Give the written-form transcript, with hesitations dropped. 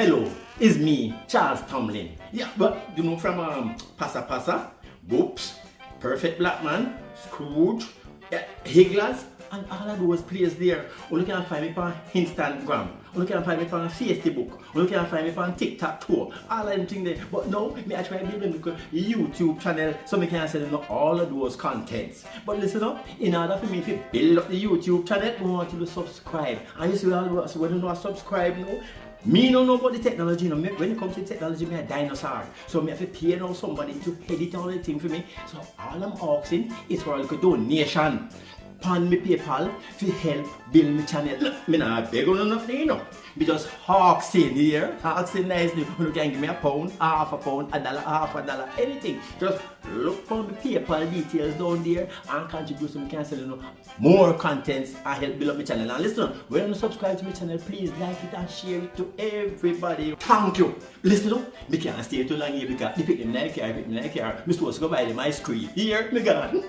Hello, it's me, Charles Tomlin. Yeah, but you know from Passa Passa, Boops, Perfect Black Man, Scrooge, Higglers, and all of those plays there. You can find me on Instagram, you can find me on Facebook, you can find me on TikTok too. All of them things there. But now, I try to build a YouTube channel so I can send all of those contents. But listen up, in order for me to build up the YouTube channel, I want you to subscribe. And you see all of us, when you know subscribe now, me don't know about the technology, you know. When it comes to technology, I'm a dinosaur. So I have to pay now somebody to edit all the thing for me. So all I'm asking is for a little donation. Pan me PayPal to help build my channel. Look, me not beg on nothing, you know. Me just asking here, asking nicely. You can give me a pound, half a pound, a dollar, half a dollar, anything. Just look for my PayPal details down there and contribute so I can sell more contents and help build up my channel. And listen, when you subscribe to my channel, please like it and share it to everybody. Thank you. Listen up, me can't stay too long here because the picking like here, me supposed to go buy them ice cream. Here, me gone.